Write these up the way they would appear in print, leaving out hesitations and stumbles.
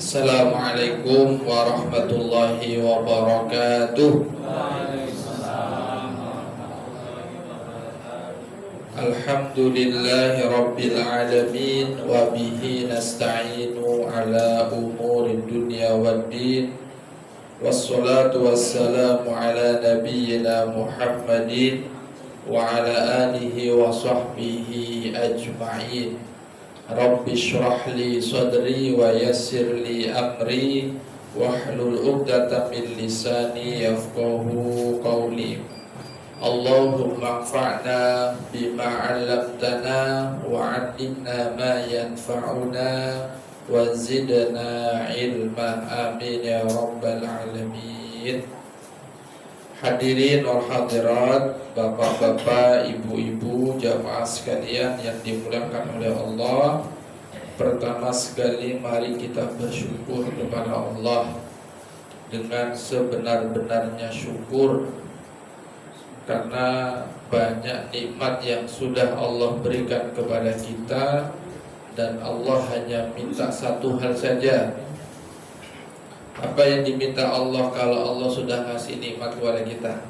Assalamualaikum warahmatullahi wabarakatuh. Alhamdulillahi rabbil alamin. Wa bihi nasta'inu ala umuri dunya waddin. Wassalatu wassalamu ala nabiyyina Muhammadin wa ala alihi wa sahbihi ajma'in. Rabbi shrah li sadri wa yassir li amri wahlul 'uqdatam min lisani yafqahu qawli. Allahumma anfa'na bima 'allamtana wa 'allimna ma yanfa'una wa zidna ilma, amin ya rabbal alamin. Hadirin wal hadirat, bapak-bapak, ibu-ibu, jamaah sekalian yang dimuliakan oleh Allah. Pertama sekali mari kita bersyukur kepada Allah dengan sebenar-benarnya syukur, karena banyak nikmat yang sudah Allah berikan kepada kita, dan Allah hanya minta satu hal saja. Apa yang diminta Allah kalau Allah sudah ngasih nikmat kepada kita?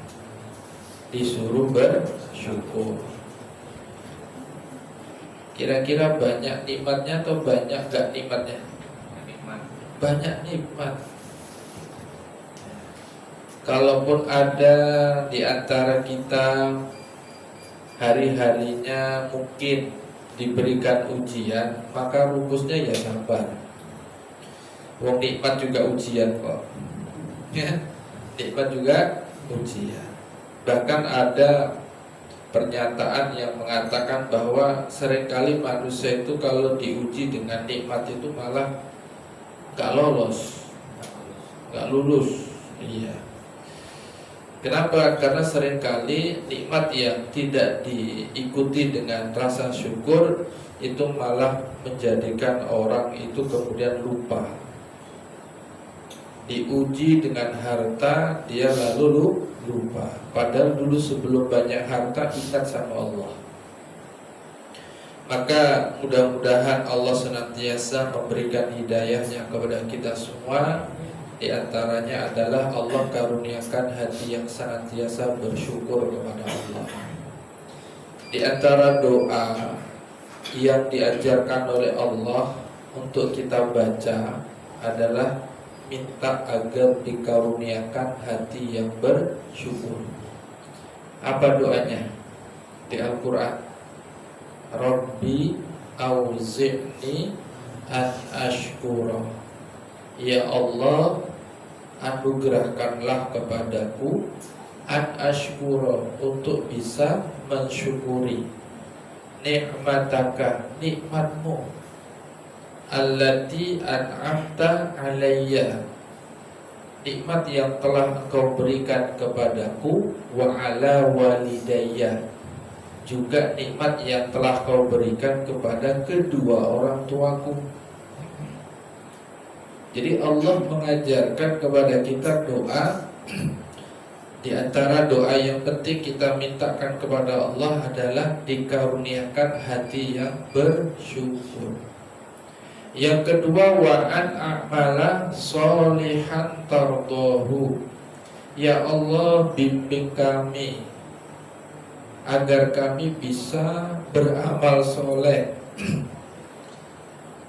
Disuruh bersyukur. Kira-kira banyak nikmatnya atau banyak gak nikmatnya? Banyak nikmat. Kalaupun ada di antara kita hari-harinya mungkin diberikan ujian, maka rumusnya ya sabar. Wong nikmat juga ujian kok, ya, nikmat juga ujian. Bahkan ada pernyataan yang mengatakan bahwa seringkali manusia itu kalau diuji dengan nikmat itu malah gak lolos, gak lulus. Iya. Kenapa? Karena seringkali nikmat yang tidak diikuti dengan rasa syukur itu malah menjadikan orang itu kemudian lupa. Diuji dengan harta, dia lalu lupa. Padahal dulu sebelum banyak harta ingat sama Allah. Maka mudah-mudahan Allah senantiasa memberikan hidayahnya kepada kita semua. Di antaranya adalah Allah karuniakan hati yang senantiasa bersyukur kepada Allah. Di antara doa yang diajarkan oleh Allah untuk kita baca adalah minta agar dikaruniakan hati yang bersyukur. Apa doanya? Di Al-Quran, Rabbi auzi'ni an ashkura. Ya Allah, anugerahkanlah kepadaku an ashkura, untuk bisa mensyukuri nikmataka, nikmatmu, allati an'amta alayya, nikmat yang telah engkau berikan kepadaku, wa ala walidayya, juga nikmat yang telah kau berikan kepada kedua orang tuaku. Jadi Allah mengajarkan kepada kita doa. Di antara doa yang penting kita mintakan kepada Allah adalah dikaruniakan hati yang bersyukur. Yang kedua, wa an a'mala sholihan tardahu. Ya Allah, bimbing kami agar kami bisa beramal soleh,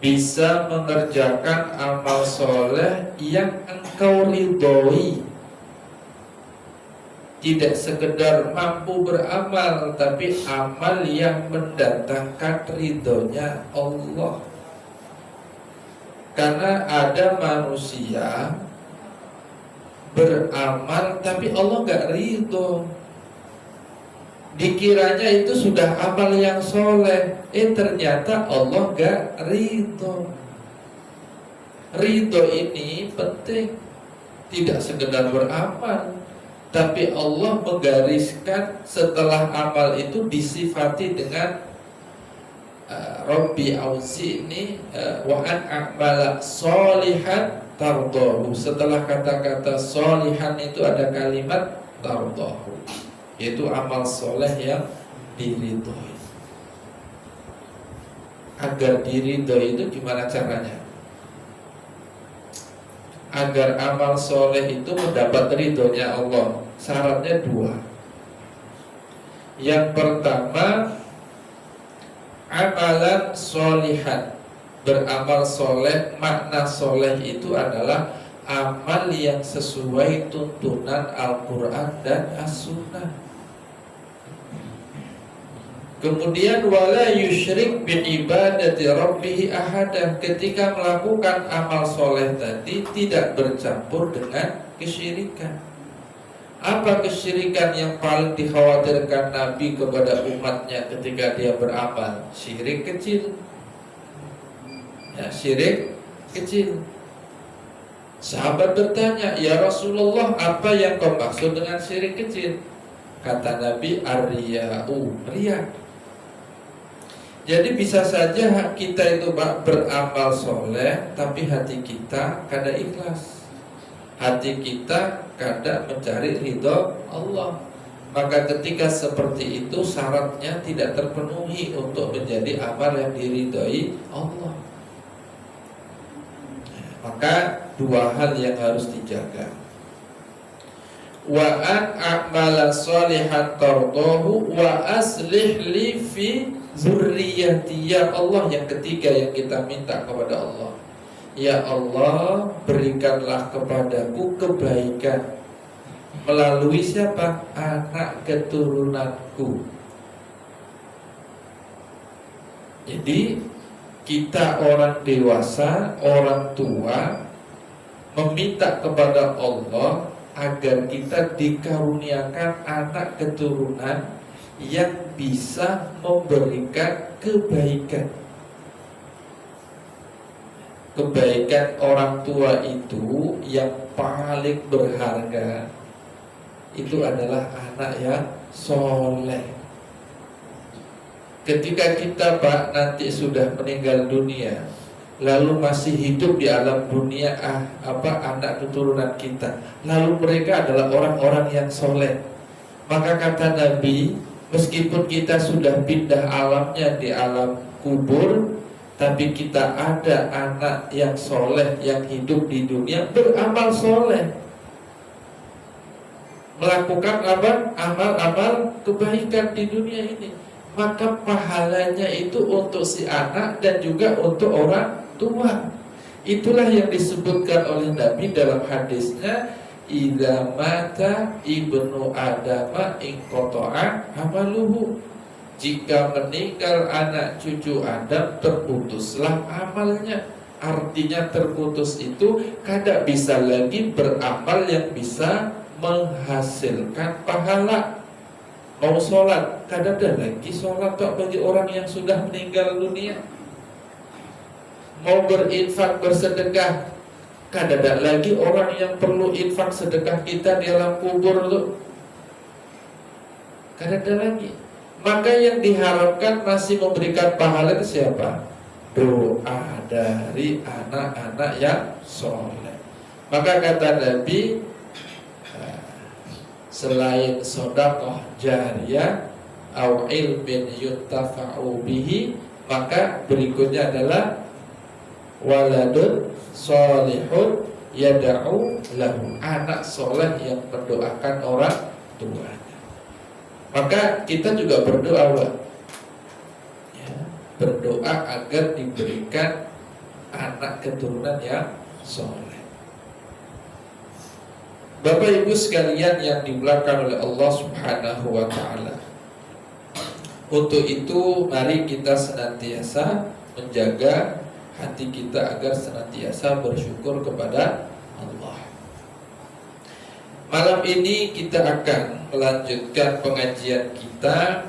bisa mengerjakan amal soleh yang engkau ridhoi. Tidak sekedar mampu beramal, tapi amal yang mendatangkan ridhonya Allah. Karena ada manusia beramal tapi Allah gak ridho. Dikiranya itu sudah amal yang soleh, ternyata Allah gak ridho. Ridho ini penting. Tidak sekedar beramal, tapi Allah menggariskan setelah amal itu disifati dengan Rabbi auzi'ni wa an a'mala sholihan tardahu. Setelah kata-kata sholihan itu ada kalimat tardahu, yaitu amal soleh yang diridhoi. Agar diridhoi itu gimana caranya? agar amal soleh itu mendapat ridhonya Allah, syaratnya dua. Yang pertama, amalan solihan, beramal soleh. Makna soleh itu adalah amal yang sesuai tuntunan Al-Quran dan As-Sunnah. Kemudian wala yusyrik bi'ibadati rabbih ahada, ketika melakukan amal soleh tadi tidak bercampur dengan kesyirikan. Apa kesyirikan yang paling dikhawatirkan Nabi kepada umatnya ketika dia beramal? Syirik kecil. Ya, syirik kecil. Sahabat bertanya, "Ya Rasulullah, apa yang kau maksud dengan syirik kecil?" Kata Nabi, "Ar-riya'u", riya. Jadi bisa saja kita itu beramal soleh, tapi hati kita kada ikhlas, hati kita kada mencari ridho Allah. Maka ketika seperti itu syaratnya tidak terpenuhi untuk menjadi amal yang diridhoi Allah. Maka dua hal yang harus dijaga. Wa an a'mala sholihan tardahu wa aslih li fi zurriyati. Ya Allah, yang ketiga yang kita minta kepada Allah, ya Allah, berikanlah kepadaku kebaikan melalui siapa? Anak keturunanku. Jadi kita orang dewasa, orang tua, meminta kepada Allah agar kita dikaruniakan anak keturunan yang bisa memberikan kebaikan. Kebaikan orang tua itu yang paling berharga itu adalah anak yang soleh. Ketika kita nanti sudah meninggal dunia, lalu masih hidup di alam dunia anak keturunan kita, lalu mereka adalah orang-orang yang soleh, maka kata Nabi, meskipun kita sudah pindah alamnya di alam kubur, tapi kita ada anak yang soleh yang hidup di dunia beramal soleh, melakukan amal-amal kebaikan di dunia ini, maka pahalanya itu untuk si anak dan juga untuk orang tua. Itulah yang disebutkan oleh Nabi dalam hadisnya, idza mata ibnu adama inqata'a amaluhu. Jika meninggal anak cucu Adam, terputuslah amalnya. Artinya terputus itu kada bisa lagi beramal yang bisa menghasilkan pahala. Mau sholat, kada ada lagi sholat bagi orang yang sudah meninggal dunia. Mau berinfak, bersedekah, kada ada lagi orang yang perlu infak sedekah kita di alam kubur tuh. Kada ada lagi. Maka yang diharapkan masih memberikan pahala itu siapa? Doa dari anak-anak yang soleh. Maka kata Nabi, selain sedekah jariyah au ilmin yuntafa'u bihi, maka berikutnya adalah waladun sholihun yad'u lahu, anak soleh yang mendoakan orang tuanya. Maka kita juga berdoa, berdoa agar diberikan anak keturunan yang soleh. Bapak Ibu sekalian yang dimuliakan oleh Allah Subhanahu wa ta'ala, untuk itu mari kita senantiasa menjaga hati kita agar senantiasa bersyukur kepada Allah. Malam ini kita akan melanjutkan pengajian kita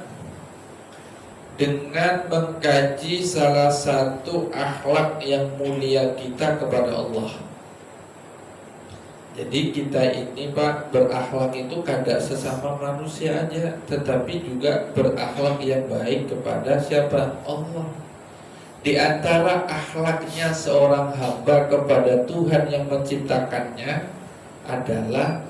dengan mengkaji salah satu akhlak yang mulia kita kepada Allah. Jadi kita ini Pak, berakhlak itu kada sesama manusia aja, tetapi juga berakhlak yang baik kepada siapa? Allah. Di antara akhlaknya seorang hamba kepada Tuhan yang menciptakannya adalah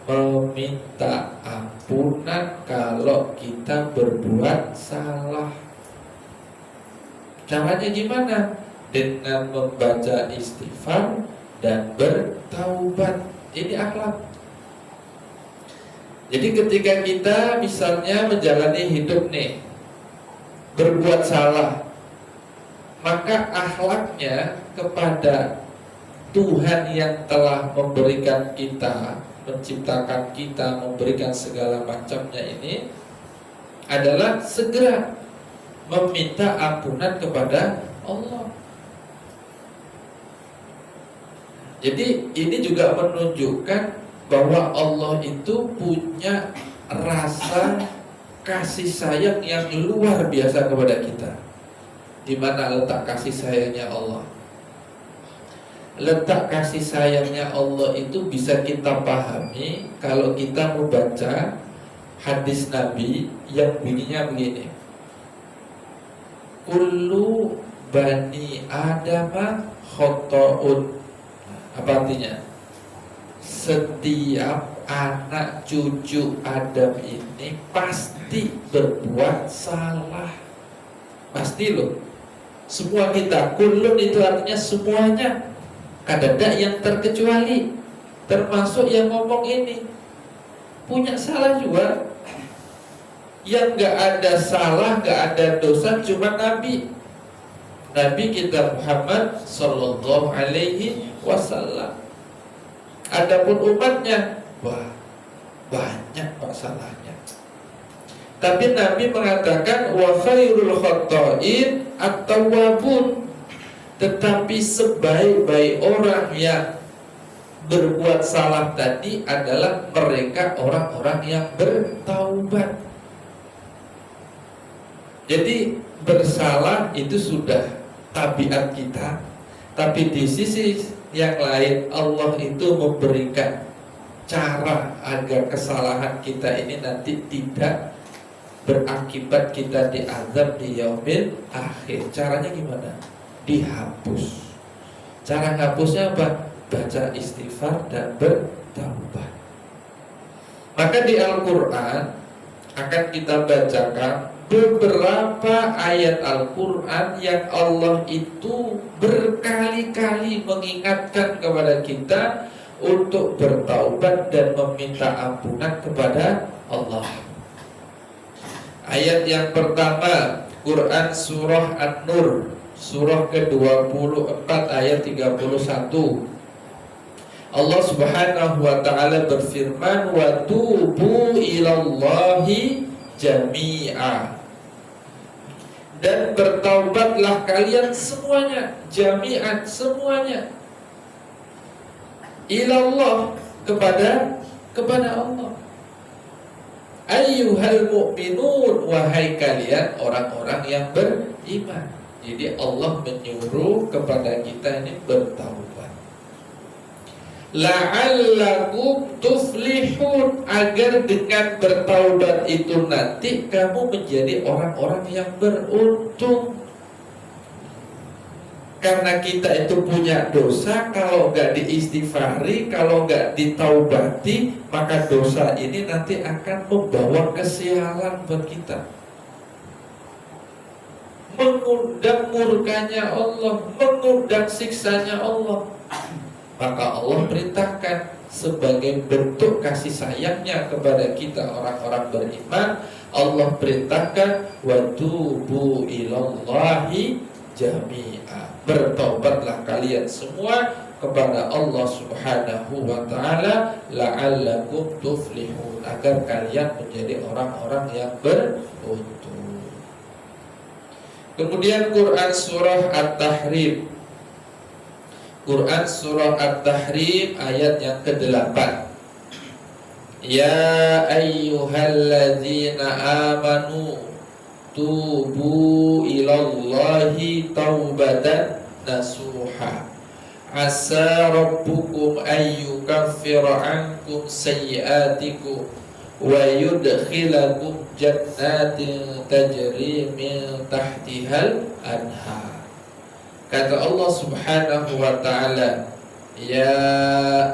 meminta ampunan kalau kita berbuat salah. Caranya gimana? Dengan membaca istighfar dan bertaubat. Ini akhlak. Jadi ketika kita misalnya menjalani hidup nih, berbuat salah, maka akhlaknya kepada Tuhan yang telah memberikan kita, menciptakan kita, memberikan segala macamnya ini adalah segera meminta ampunan kepada Allah. Jadi ini juga menunjukkan bahwa Allah itu punya rasa kasih sayang yang luar biasa kepada kita. Di mana letak kasih sayangnya Allah? Letak kasih sayangnya Allah itu bisa kita pahami kalau kita membaca hadis Nabi yang bunyinya begini: kullu bani adama khotoun. Apa artinya? Setiap anak cucu Adam ini pasti berbuat salah. Pasti loh. Semua kita. Kullun itu artinya semuanya. Kadang yang terkecuali, termasuk yang ngomong ini, punya salah juga. Yang gak ada salah, gak ada dosa, cuma Nabi. Nabi kita Muhammad Sallallahu Alaihi Wasallam. Adapun umatnya, wah, banyak masalahnya. Tapi Nabi mengatakan wa khairul khata'in at-tawwabun. Tetapi sebaik-baik orang yang berbuat salah tadi adalah mereka orang-orang yang bertaubat. Jadi bersalah itu sudah tabiat kita. Tapi di sisi yang lain Allah itu memberikan cara agar kesalahan kita ini nanti tidak berakibat kita diazab di yaumil akhir. Caranya gimana? Dihapus. Cara hapusnya apa? Baca istighfar dan bertaubat. Maka di Al-Quran akan kita bacakan beberapa ayat Al-Quran yang Allah itu berkali-kali mengingatkan kepada kita untuk bertaubat dan meminta ampunan kepada Allah. Ayat yang pertama, Quran Surah An-Nur, Surah ke-24 ayat 31. Allah Subhanahu wa ta'ala berfirman, wa tubu ilallahi jami'a. Dan bertaubatlah kalian semuanya, jami'an, semuanya, ilallah, kepada Allah. Ayyuhal mu'minun, wahai kalian orang-orang yang beriman. Jadi Allah menyuruh kepada kita ini bertaubat. La'allakum tuflihun, agar dengan bertaubat itu nanti kamu menjadi orang-orang yang beruntung. Karena kita itu punya dosa, kalau gak diistighfari, kalau gak ditaubati, maka dosa ini nanti akan membawa kesialan buat kita, mengundang murkanya Allah, mengundang siksanya Allah. Maka Allah perintahkan sebagai bentuk kasih sayangnya kepada kita orang-orang beriman, Allah perintahkan wa tubu ilallahi jami'a. Bertaubatlah kalian semua kepada Allah Subhanahu wa ta'ala la'allakum tuflihun, agar kalian menjadi orang-orang yang beruntung. Kemudian Quran Surah At-Tahrim, Quran Surah At-Tahrim ayat yang ke-8. Ya ayyuhalladzina amanu tubu ilallahi taubatan nasuha asa rabbukum ayyukaffira ankum sayyiatikum wa yudkhilakum jannatin tajri min tahtihal anhar. Kata Allah Subhanahu wa ta'ala, ya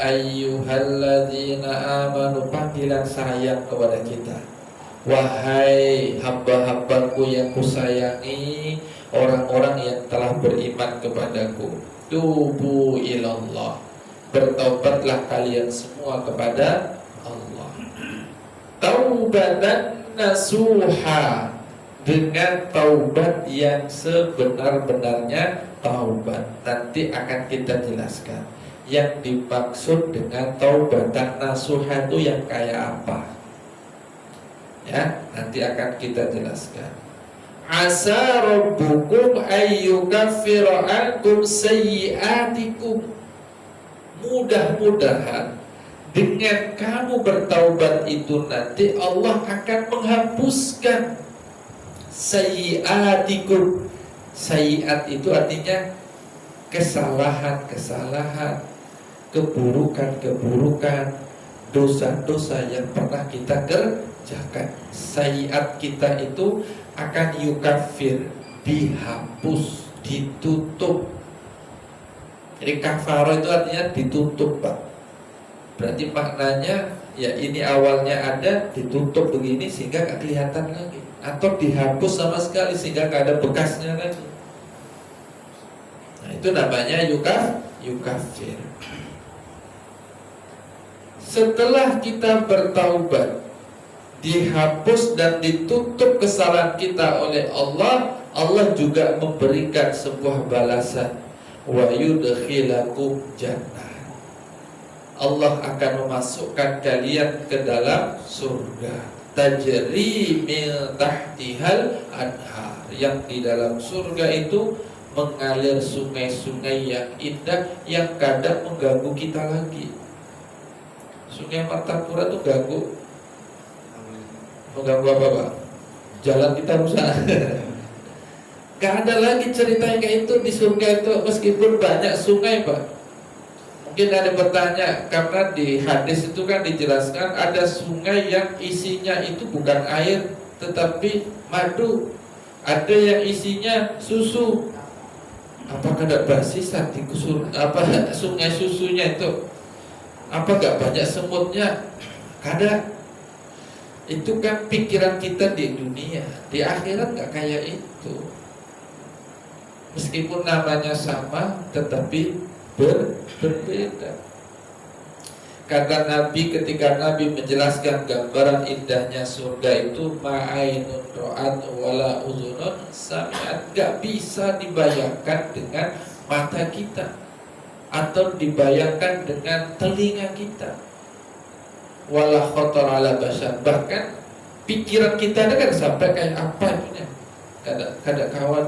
ayyuhalladzina amanu, panggilan sayang kepada kita. Wahai hamba-hambaku yang kusayangi, orang-orang yang telah beriman kepadaku, tubu ilallah, bertaubatlah kalian semua kepada Allah. Taubatan nasuha, dengan taubat yang sebenar-benarnya taubat. Nanti akan kita jelaskan yang dimaksud dengan taubatan nasuha itu yang kayak apa. Ya, nanti akan kita jelaskan. Asa rabbukum ayyukaffira ankum sayyi'atikum. Mudah-mudahan dengan kamu bertaubat itu nanti Allah akan menghapuskan sayyi'atikum. Sayyi'at itu artinya kesalahan-kesalahan, keburukan-keburukan, dosa-dosa yang pernah kita kerjakan. Sayyi'at kita itu akan yukafir, dihapus, ditutup. Jadi kafara itu artinya ditutup, Pak. Berarti maknanya ya ini awalnya ada, ditutup begini sehingga gak kelihatan lagi, atau dihapus sama sekali sehingga gak ada bekasnya lagi. Nah itu namanya yukafir. Setelah kita bertaubat, dihapus dan ditutup kesalahan kita oleh Allah, Allah juga memberikan sebuah balasan, wa yudkhilakum jannah. Allah akan memasukkan kalian ke dalam surga, tajri min tahtihal anhar, yang di dalam surga itu mengalir sungai-sungai yang indah yang kadang mengganggu kita lagi. Sungai Martapura itu mengganggu apa, Pak? Jalan kita rusak. Gak ada lagi cerita yang kayak itu di surga itu, meskipun banyak sungai, Pak. Mungkin ada bertanya, karena di hadis itu kan dijelaskan ada sungai yang isinya itu bukan air tetapi madu, ada yang isinya susu. Apakah ada basisan di sungai susunya itu? Apa gak banyak semutnya? Kada. Itu kan pikiran kita di dunia, di akhirat gak kayak itu. Meskipun namanya sama tetapi berbeda. Kata Nabi ketika Nabi menjelaskan gambaran indahnya surga itu, ma'ainun ra'at wala uzunun sami'at, gak bisa dibayangkan dengan mata kita atau dibayangkan dengan telinga kita, wala khotor ala basar, bahkan pikiran kita kan sampai kayak apa itunya, kada kawan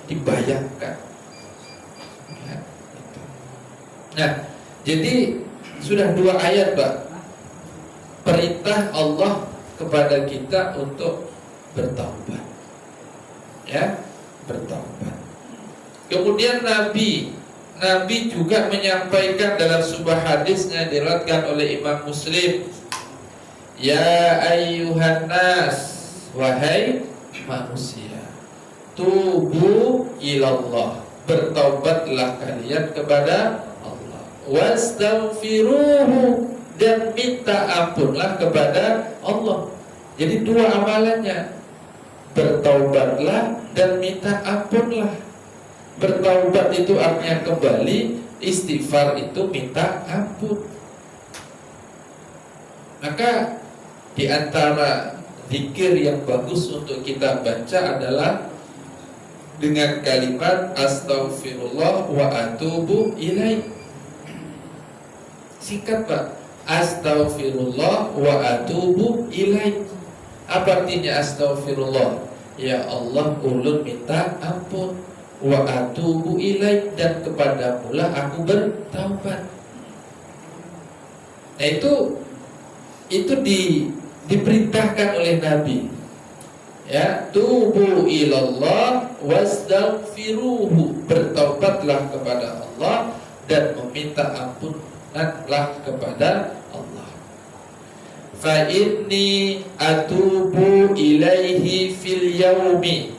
dibayangkan. Nah, jadi sudah 2 ayat, Pak, perintah Allah kepada kita untuk bertaubat, ya, bertaubat. Kemudian Nabi juga menyampaikan dalam sebuah hadisnya diriwayatkan oleh Imam Muslim, ya ayyuhan nas, wahai manusia, tubu ilallah, bertaubatlah kalian kepada Allah, wastaghfiruhu, dan minta ampunlah kepada Allah. Jadi 2 amalannya, bertaubatlah dan minta ampunlah. Bertaubat itu artinya kembali, istighfar itu minta ampun. Maka di antara zikir yang bagus untuk kita baca adalah dengan kalimat astaghfirullah wa atubu ilaih. Singkat, Pak. Astaghfirullah wa atubu ilaih. Apa artinya astaghfirullah? Ya Allah, ulun minta ampun. Wa atubu ilaih, dan kepadamulah aku bertaubat. Nah itu diperintahkan oleh Nabi. Ya, tubu ilallah wastaghfiruhu, bertaubatlah kepada Allah dan meminta ampunanlah kepada Allah. Fa inni atubu ilaihi fil yaumi,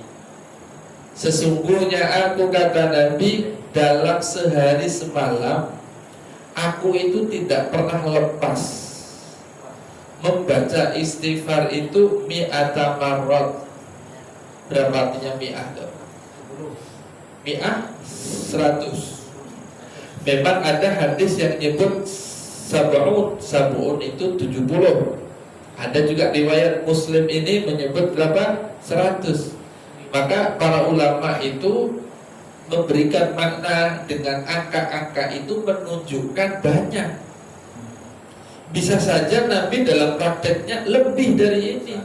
sesungguhnya aku, kata Nabi, dalam sehari semalam aku itu tidak pernah lepas membaca istighfar itu mi'ata marrat. Berapa artinya mi'ah? Mi'ah 100. Memang ada hadis yang nyebut sab'un itu 70. Ada juga riwayat Muslim ini menyebut berapa? 100. Maka para ulama itu memberikan makna dengan angka-angka itu menunjukkan banyak. Bisa saja Nabi dalam prakteknya lebih dari ini.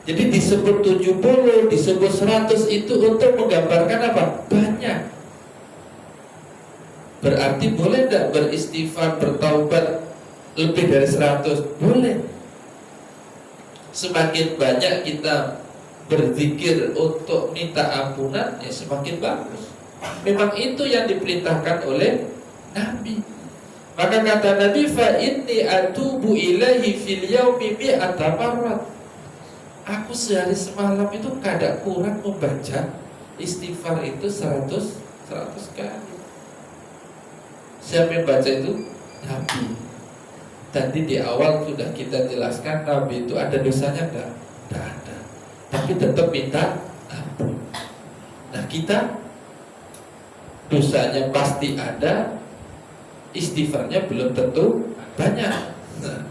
Jadi disebut 70, disebut 100 itu untuk menggambarkan apa? Banyak. Berarti boleh tidak beristighfar, bertaubat lebih dari 100? Boleh. Semakin banyak kita berzikir untuk minta ampunan, ya semakin bagus. Memang itu yang diperintahkan oleh Nabi. Maka kata Nabi, fa inni atubu ilaihi fil yaumi mi'ata marrat. Aku sehari semalam itu kada kurang membaca istighfar itu 100 kali. Siapa yang baca itu? Nabi. Tadi di awal sudah kita jelaskan Nabi itu ada dosanya enggak? Enggak ada. Tapi tetap minta ampun. Nah kita dosanya pasti ada, istighfarnya belum tentu banyak. Nah,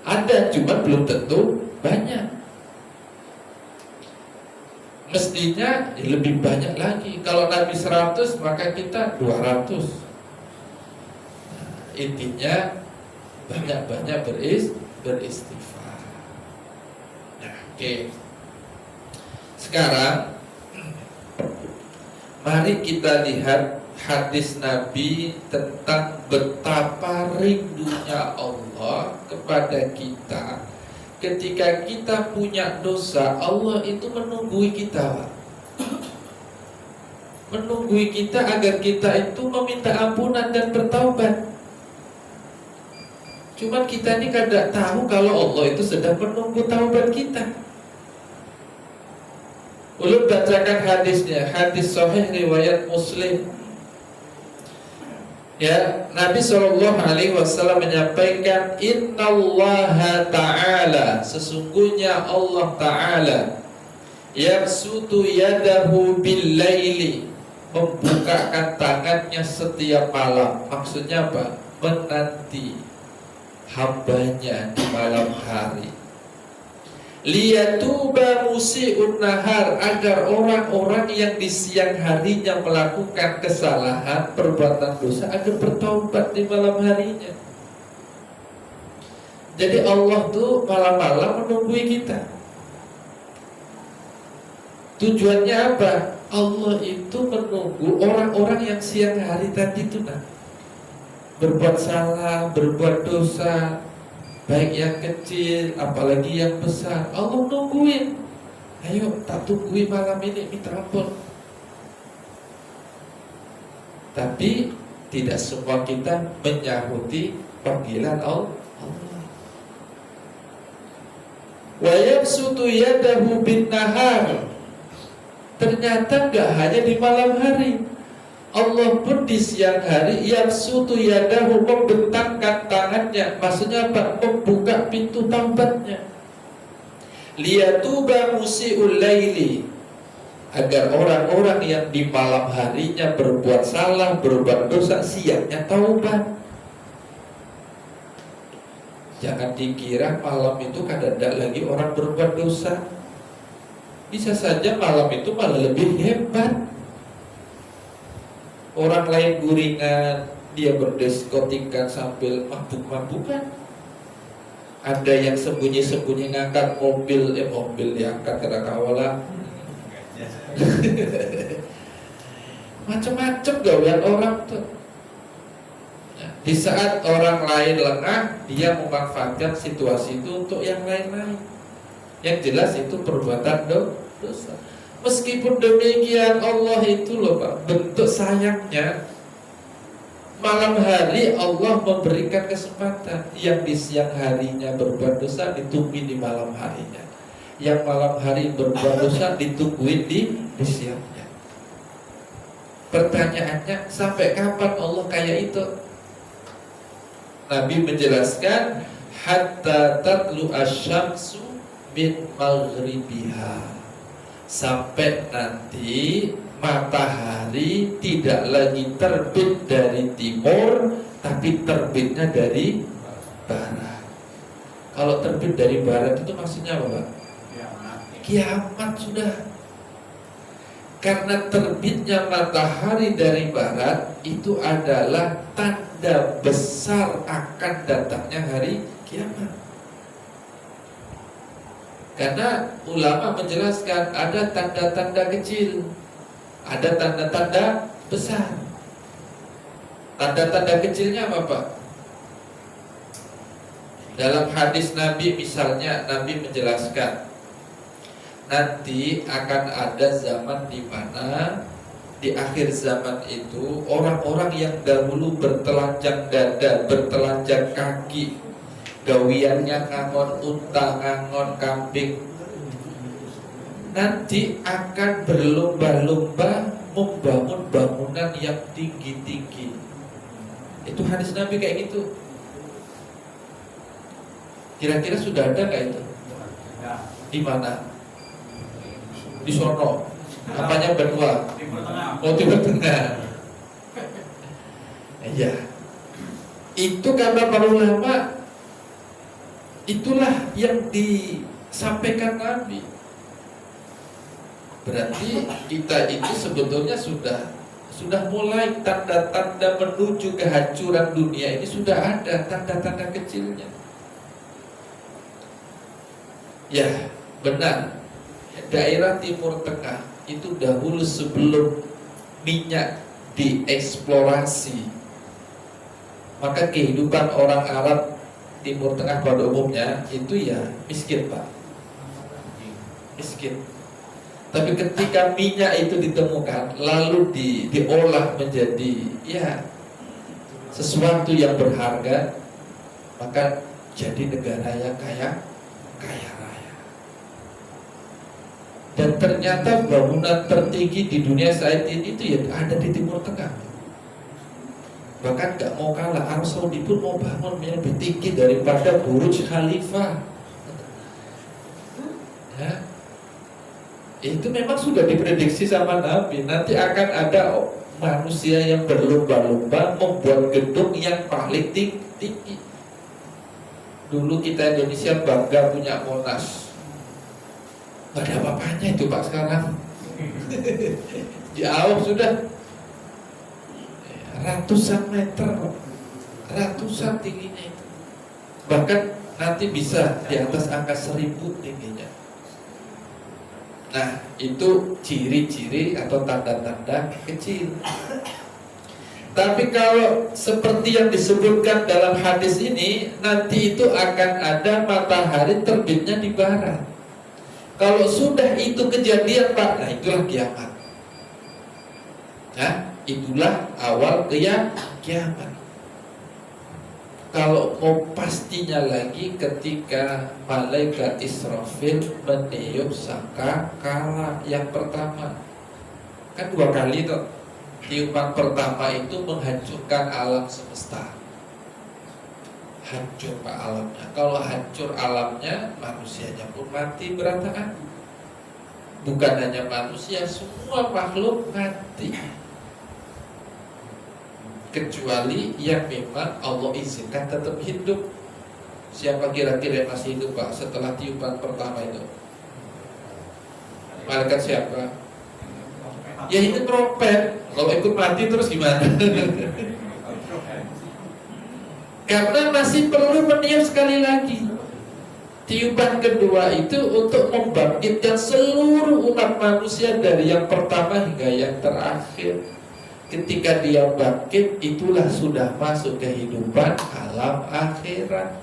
ada cuma belum tentu banyak. Mestinya lebih banyak lagi. Kalau Nabi 100 maka kita 200. Intinya banyak-banyak beristighfar. Nah, oke. Sekarang mari kita lihat hadis Nabi tentang betapa rindunya Allah kepada kita. Ketika kita punya dosa, Allah itu menunggui kita, menunggui kita agar kita itu meminta ampunan dan bertaubat. Cuman kita ini kadang tahu kalau Allah itu sedang menunggu taubat kita. Ulun bacakan hadisnya, hadis sahih riwayat Muslim. Ya, Nabi SAW menyampaikan, Innallaha ta'ala, sesungguhnya Allah Ta'ala yabsutu yadahu bil laili, membukakan tangannya setiap malam. Maksudnya apa? Menanti hambanya di malam hari. Liyatuba musi'un nahar, agar orang-orang yang di siang harinya melakukan kesalahan, perbuatan dosa, agar bertaubat di malam harinya. Jadi Allah tuh malam-malam menunggui kita. Tujuannya apa? Allah itu menunggu orang-orang yang siang hari tadi itu berbuat salah, berbuat dosa, baik yang kecil, apalagi yang besar. Allah nungguin. Ayo, tak tungguin malam ini, minta ampun. Tapi tidak semua kita menyahuti panggilan Allah. Wa yabsutu yadahu bin nahar. Ternyata enggak hanya di malam hari, Allah pun di siang hari yabsutu yadahu, membentangkan tangannya. Maksudnya apa? Membuka pintu taubatnya. Liyatuba musi'ul laili, agar orang-orang yang di malam harinya berbuat salah, berbuat dosa, siangnya taubat. Jangan dikira malam itu kadang lagi orang berbuat dosa. Bisa saja malam itu malah lebih hebat. Orang lain guringan, dia berdiskotikan sambil mabuk-mabukan. Ada yang sembunyi-sembunyi ngangkat mobil diangkat ke kawala. Macam-macam gawean orang tuh. Di saat orang lain lengah, dia memanfaatkan situasi itu untuk yang lain-lain. Yang jelas itu perbuatan dosa. Meskipun demikian, Allah itu loh Pak, bentuk sayangnya, malam hari Allah memberikan kesempatan. Yang di siang harinya berbuat dosa ditungguin di malam harinya, yang malam hari berbuat dosa ditungguin di siangnya. Pertanyaannya, sampai kapan Allah kayak itu? Nabi menjelaskan, hatta tatlu asyamsu min maghribiha, sampai nanti matahari tidak lagi terbit dari timur, tapi terbitnya dari barat. Kalau terbit dari barat itu maksudnya apa, Pak? Kiamat sudah. Karena terbitnya matahari dari barat itu adalah tanda besar akan datangnya hari kiamat. Karena ulama menjelaskan ada tanda-tanda kecil, ada tanda-tanda besar. Tanda-tanda kecilnya apa, Pak? Dalam hadis Nabi misalnya, Nabi menjelaskan nanti akan ada zaman di mana di akhir zaman itu orang-orang yang dahulu bertelanjang dada, bertelanjang kaki, gawiannya ngangon unta, ngangon kambing, nanti akan berlomba-lomba membangun bangunan yang tinggi-tinggi. Itu hadis Nabi kayak gitu. Kira-kira sudah ada nggak itu? Di mana? Di sono. Apanya benua? Oh, Timur Tengah. Iya. Itu kata para ulama, itulah yang disampaikan Nabi. Berarti kita itu sebetulnya sudah mulai tanda-tanda menuju kehancuran dunia ini sudah ada tanda-tanda kecilnya. Ya, benar. Daerah Timur Tengah itu dahulu sebelum minyak dieksplorasi, maka kehidupan orang Arab Timur Tengah pada umumnya itu ya miskin, Pak. Miskin. Tapi ketika minyak itu ditemukan, lalu diolah menjadi ya sesuatu yang berharga, maka jadi negara yang kaya raya. Dan ternyata bangunan tertinggi di dunia saat ini itu ya ada di Timur Tengah. Bahkan gak mau kalah, Arab Saudi pun mau bangun yang lebih tinggi daripada Burj Khalifa. Ya. Itu memang sudah diprediksi sama Nabi. Nanti akan ada manusia yang berlomba-lomba membuat gedung yang paling tinggi. Dulu kita Indonesia bangga punya Monas. Gak ada apa-apanya itu, Pak, sekarang. Jauh sudah. Ratusan meter, ratusan tingginya itu. Bahkan nanti bisa di atas angka 1000 tingginya. Nah, itu ciri-ciri atau tanda-tanda kecil. Tapi kalau seperti yang disebutkan dalam hadis ini, nanti itu akan ada matahari terbitnya di barat. Kalau sudah itu kejadian, Pak, nah itulah kiamat. Nah, itulah awal kiamat. Kalau mau pastinya lagi ketika malaikat Israfil meniup sangkakala yang pertama. Kan 2 kali tuh. Tiupan pertama itu menghancurkan alam semesta. Hancur, Pak, alamnya. Kalau hancur alamnya, manusianya pun mati berantakan. Bukan hanya manusia, semua makhluk mati. Kecuali yang memang Allah izinkan tetap hidup. Siapa kira-kira yang masih hidup, Pak, setelah tiupan pertama itu? Malaikat siapa? Ya itu trompet. Kalau ikut mati terus gimana? Karena masih perlu meniup sekali lagi. Tiupan kedua itu untuk membangkitkan seluruh umat manusia dari yang pertama hingga yang terakhir. Ketika dia bangkit, itulah sudah masuk kehidupan alam akhirat.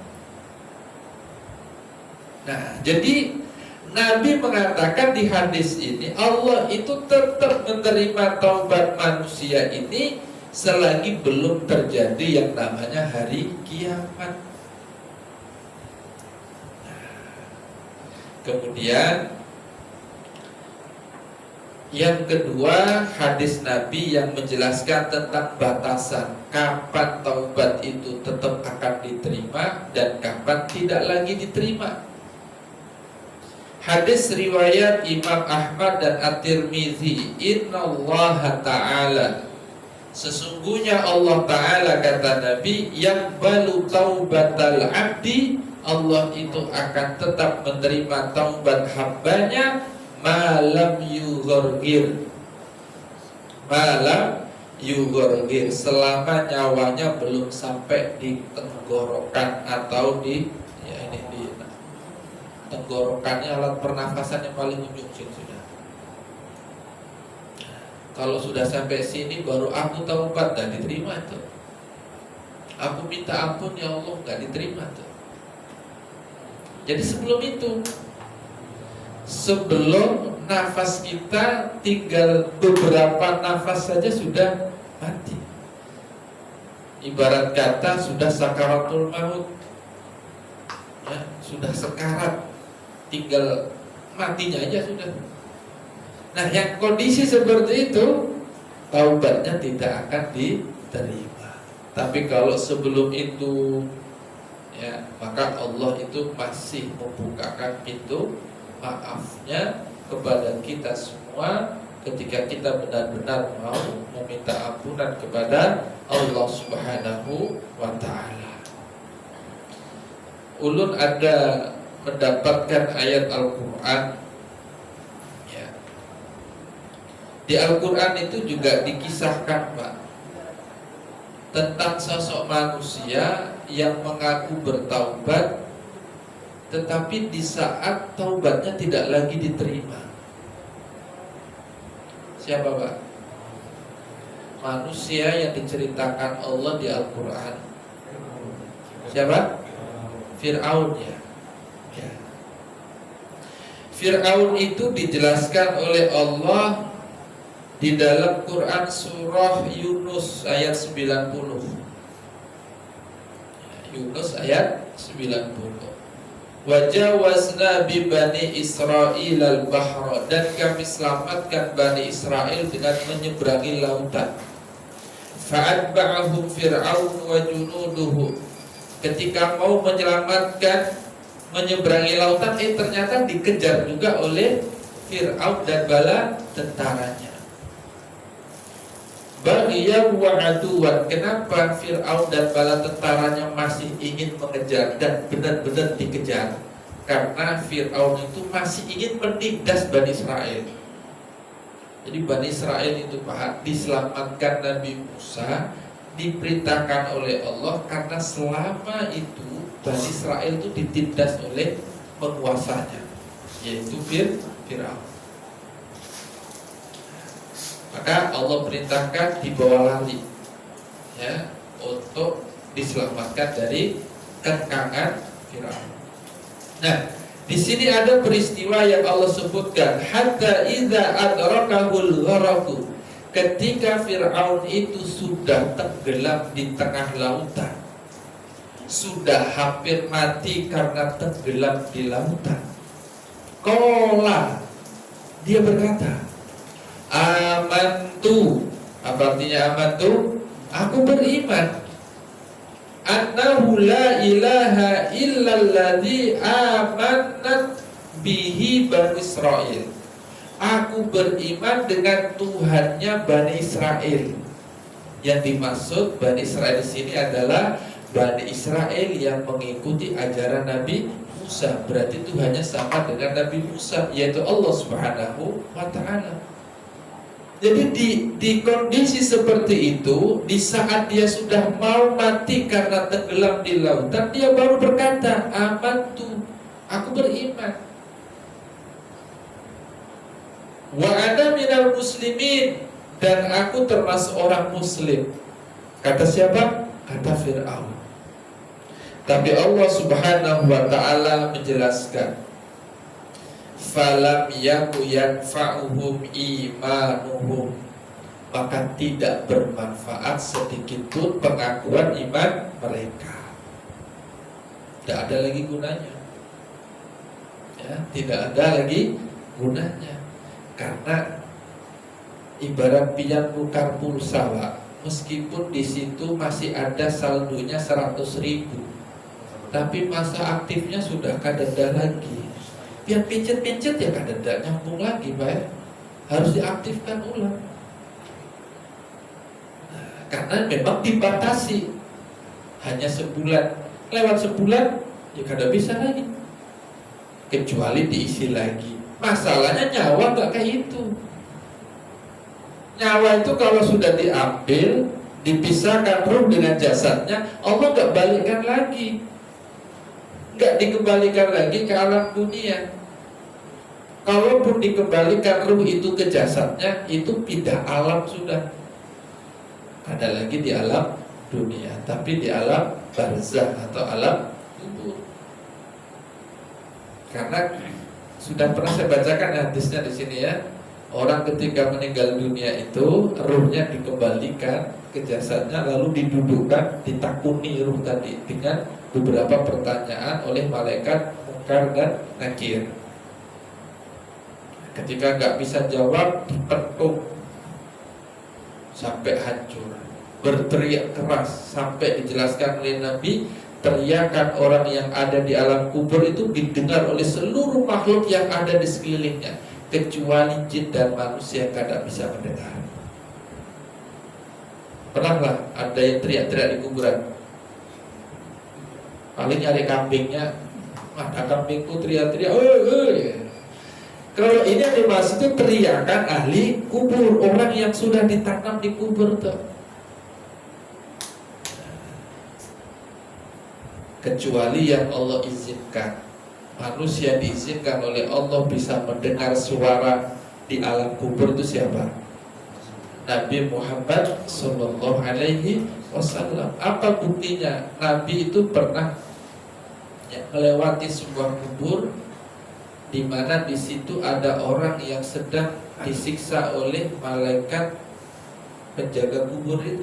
Nah, jadi Nabi mengatakan di hadis ini, Allah itu tetap menerima taubat manusia ini selagi belum terjadi yang namanya hari kiamat. Kemudian yang kedua, hadis Nabi yang menjelaskan tentang batasan kapan taubat itu tetap akan diterima dan kapan tidak lagi diterima. Hadis riwayat Imam Ahmad dan At-Tirmidzi, innallaha ta'ala, sesungguhnya Allah Ta'ala, kata Nabi, yaqbalu taubatal abdi, Allah itu akan tetap menerima taubat hambanya malam yughargir, selama nyawanya belum sampai di tenggorokan atau di tenggorokannya, alat pernafasan yang paling ujung sudah. Kalau sudah sampai sini baru aku taubat, dan diterima itu. Aku minta ampun ya Allah, nggak diterima tuh. Jadi sebelum itu, sebelum nafas kita tinggal beberapa nafas saja sudah mati. Ibarat kata sudah sakaratul maut, ya, sudah sekarat, tinggal matinya aja sudah. Nah, yang kondisi seperti itu, taubatnya tidak akan diterima. Tapi kalau sebelum itu, ya, maka Allah itu masih membukakan pintu maafnya kepada kita semua ketika kita benar-benar mau meminta ampunan kepada Allah Subhanahu wa ta'ala. Ulun ada mendapatkan ayat Al-Quran, ya. Di Al-Quran itu juga dikisahkan, Pak, tentang sosok manusia yang mengaku bertaubat, tetapi di saat taubatnya tidak lagi diterima. Siapa, Pak? Manusia yang diceritakan Allah di Al-Quran. Siapa? Fir'aun, ya. Fir'aun itu dijelaskan oleh Allah di dalam Quran surah Yunus ayat 90. Yunus ayat 90. Wajawazna bi bani Israil al-bahra, dan kami selamatkan Bani Israel dengan menyeberangi lautan. Fa'atba'ahum Fir'aun wa junuduhu, ketika mau menyeberangi lautan, ternyata dikejar juga oleh Fir'aun dan bala tentaranya. Baghiyan wa aduwan, kenapa Fir'aun dan bala tentaranya masih ingin mengejar dan benar-benar dikejar? Karena Fir'aun itu masih ingin menindas Bani Israel. Jadi Bani Israel itu, Pak, diselamatkan Nabi Musa, diperintahkan oleh Allah karena selama itu Bani Israel itu ditindas oleh penguasanya, yaitu Fir'aun. Maka Allah perintahkan dibawa lari, ya, untuk diselamatkan dari kekangan Fir'aun. Nah, di sini ada peristiwa yang Allah sebutkan, hatta idza adrakahul gharaqu, ketika Fir'aun itu sudah tenggelam di tengah lautan, sudah hampir mati karena tenggelam di lautan. Qala, dia berkata, amantu. Apa artinya amantu? Aku beriman. Annahu la ilaha illalladzi amanat bihi Bani Israil. Aku beriman dengan Tuhannya Bani Israel. Yang dimaksud Bani Israel di sini adalah Bani Israel yang mengikuti ajaran Nabi Musa. Berarti Tuhannya sama dengan Nabi Musa, yaitu Allah Subhanahu wa ta'ala. Jadi di kondisi seperti itu, di saat dia sudah mau mati karena tenggelam di lautan, dia baru berkata, amantu, aku beriman. Wa ana minal muslimin, dan aku termasuk orang muslim. Kata siapa? Kata Fir'aun. Tapi Allah Subhanahu wa ta'ala menjelaskan, falam yaku yanfa'uhum imanuhum, maka tidak bermanfaat sedikit pun pengakuan iman mereka. Tidak ada lagi gunanya, ya, tidak ada lagi gunanya. Karena ibarat pian nukar pulsa, Pak, meskipun di situ masih ada saldonya 100.000, tapi masa aktifnya sudah kadada lagi. Biar pincet-pincet ya kan tidak nyambung lagi, Pak ya. Harus diaktifkan ulang. Nah, karena memang dibatasi hanya sebulan. Lewat sebulan ya kada bisa lagi, kecuali diisi lagi. Masalahnya nyawa nggak kayak itu. Nyawa itu kalau sudah diambil, dipisahkan ruh dengan jasadnya, Allah nggak balikkan lagi, nggak dikembalikan lagi ke alam dunia. Kalaupun dikembalikan ruh itu ke jasadnya, itu pindah alam sudah. Ada lagi di alam dunia, tapi di alam barzah atau alam kubur. Karena sudah pernah saya bacakan hadisnya di sini ya. Orang ketika meninggal dunia itu ruhnya dikembalikan ke jasadnya, lalu didudukkan, ditakuni ruh tadi dengan beberapa pertanyaan oleh malaikat Munkar dan Nakir. Ketika nggak bisa jawab, dipetuk sampai hancur, berteriak keras sampai dijelaskan oleh Nabi, teriakan orang yang ada di alam kubur itu didengar oleh seluruh makhluk yang ada di sekelilingnya, kecuali jin dan manusia yang tidak bisa mendengar. Pernahlah ada yang teriak-teriak di kuburan, paling nyari kambingnya, ada kambingku teriak-teriak, oi. Kalau ini yang dimaksud itu teriakan ahli kubur, orang yang sudah ditanam di kubur tuh. Kecuali yang Allah izinkan. Manusia diizinkan oleh Allah bisa mendengar suara di alam kubur itu siapa? Nabi Muhammad Sallallahu Alaihi Wasallam. Apa buktinya? Nabi itu pernah melewati sebuah kubur, di mana di situ ada orang yang sedang disiksa oleh malaikat penjaga kubur itu.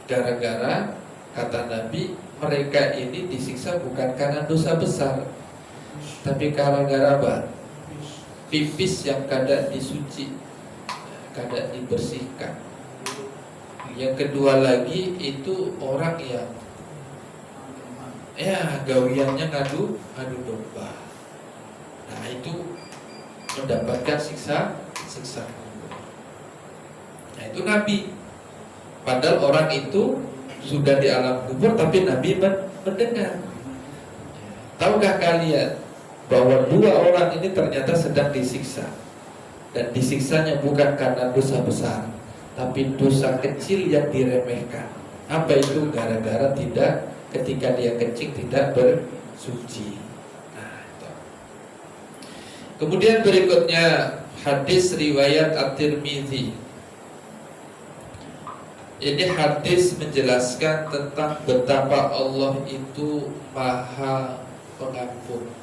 Gara-gara kata Nabi, mereka ini disiksa bukan karena dosa besar, tapi karena gara apa? Pipis yang kada disuci, kada dibersihkan. Yang kedua lagi itu orang yang gawiannya ngadu domba. Nah itu mendapatkan siksa kubur. Nah itu Nabi. Padahal orang itu sudah di alam kubur, tapi Nabi mendengar. Tahukah kalian bahwa dua orang ini ternyata sedang disiksa, dan disiksanya bukan karena dosa besar, tapi dosa kecil yang diremehkan. Apa itu? Gara-gara tidak, ketika dia kencing tidak bersuci. Nah, itu. Kemudian berikutnya hadis riwayat At-Tirmidzi. Jadi hadis menjelaskan tentang betapa Allah itu Maha Pengampun.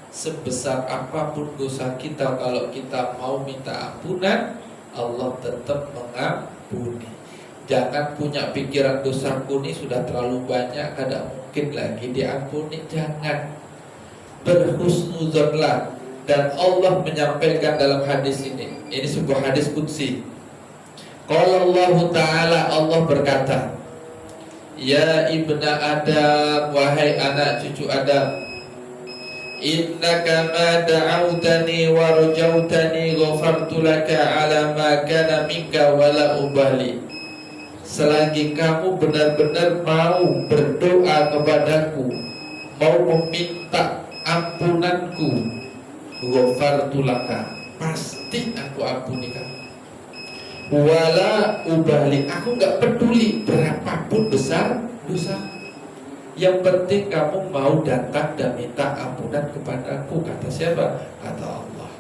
Sebesar apapun dosa kita, kalau kita mau minta ampunan, Allah tetap mengampuni. Jangan punya pikiran dosaku ini sudah terlalu banyak, kada mungkin lagi diampuni. Jangan. Berhusnudzonlah. Dan Allah menyampaikan dalam hadis ini sebuah hadis qudsi. Qala Allah Ta'ala, Allah berkata, ya ibna Adam, wahai anak cucu Adam, innaka ma da'autani wa rajautani ghafartu laka ala ma kana minka wala ubali. Selagi kamu benar-benar mau berdoa kepadaku, mau meminta ampunanku, ghafartu laka, pasti aku ampuni kamu. Wala ubali, aku gak peduli berapapun besar dosa. Yang penting kamu mau datang dan minta ampunan kepadaku. Kata siapa? Kata Allah.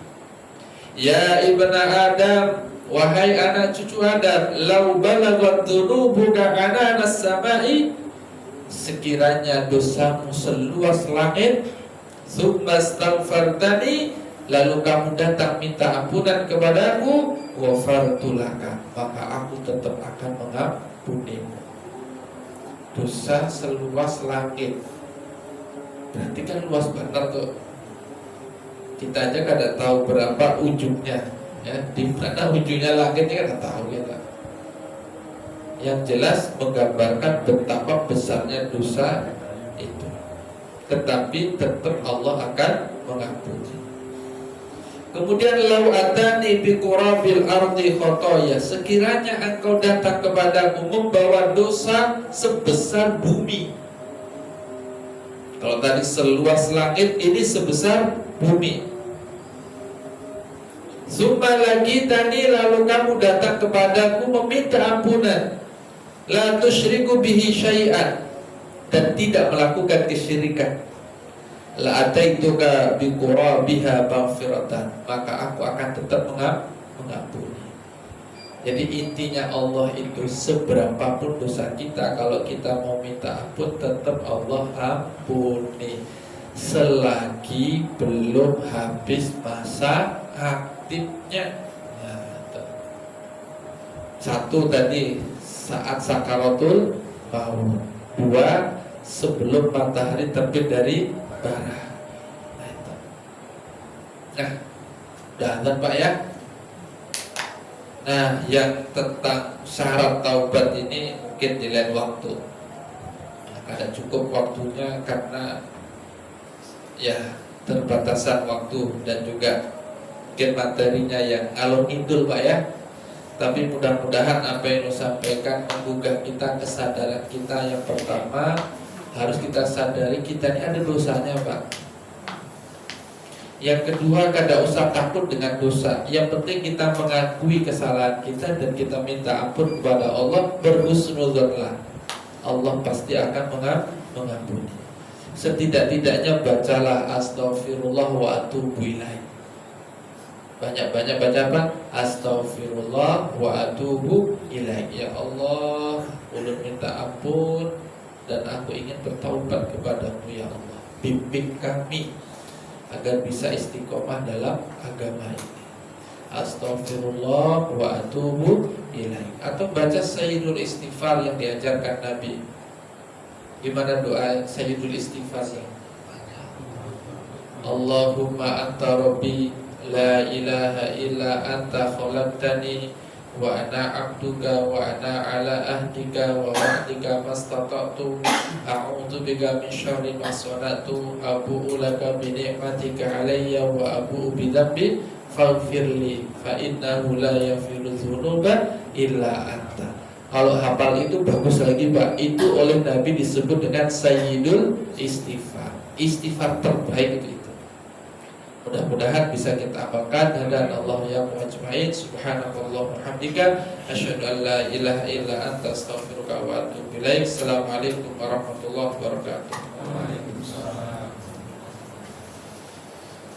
Ya ibna Adam, wahai anak cucu Adam, lau balagat dhunubuka ananas samai, sekiranya dosamu seluas langit, tsumma astaghfartani, lalu kamu datang minta ampunan kepadaku, ghafartu laka, maka aku tetap akan mengampunimu. Dosa seluas langit, berarti kan luas benar tuh. Kita aja kada tahu berapa ujungnya, ya, di mana ujungnya langit ini kada tahu kita. Yang jelas menggambarkan betapa besarnya dosa itu. tetapi tetap Allah akan mengampuni. Kemudian lau atani bi qurabil ardi khotoya, sekiranya engkau datang kepadaku membawa dosa sebesar bumi. Kalau tadi seluas langit, ini sebesar bumi. Summa lagi tani, lalu kamu datang kepadaku meminta ampunan, la tusyriku bihi syai'an, dan tidak melakukan kesyirikan, la ataituka bi qurabiha maghfiratan, maka aku akan tetap mengampuni. Jadi intinya Allah itu seberapapun dosa kita, kalau kita mau minta ampun tetap Allah ampuni, selagi belum habis masa aktifnya. Satu tadi saat sakaratul maut, dua sebelum matahari terbit dari barat. Nah, udah azan Pak ya. Nah, yang tentang syarat taubat ini mungkin di lain waktu. Ada cukup waktunya karena ya terbatasan waktu dan juga mungkin materinya yang ngalor ngidul Pak ya. Tapi mudah-mudahan apa yang saya sampaikan menggugah kita, kesadaran kita. Yang pertama harus kita sadari kita ini ada dosanya Pak. Yang kedua, kada usah takut dengan dosa. Yang penting kita mengakui kesalahan kita dan kita minta ampun kepada Allah, berhusnudzonlah. Allah pasti akan mengampuni. Setidak-tidaknya bacalah astaghfirullah wa atubu ilaih. Banyak-banyak baca apa? Astaghfirullah wa atubu ilaih. Ya Allah, ulun minta ampun dan aku ingin bertaubat kepadamu ya Allah. Bimbing kami agar bisa istiqomah dalam agama ini. Astaghfirullah wa atubu ilaih. Atau baca Sayyidul Istighfar yang diajarkan Nabi. Gimana doa Sayyidul Istighfar? Allahumma anta rabbi la ilaha illa anta khalaqtani wa ana abduka wa ana ala ahdika wa wa'dika mastata'tu a'udzu bika min syarri ma sana'tu abu'u laka bi ni'matika 'alayya wa abu'u bi dzambi faghfirli fa innahu la yaghfiru dzunuba illa anta. Kalau hafal itu bagus lagi Pak. Itu oleh Nabi disebut dengan Sayyidul Istighfar. Istighfar terbaik itu. Mudah-mudahan bisa kita amalkan. Dan Allah ya muajmain. Subhanakallah muhamdika asyhadu an la ilaha illa anta astaghfiruka wa atubu ilaik. Assalamualaikum warahmatullahi wabarakatuh. Waalaikumsalam.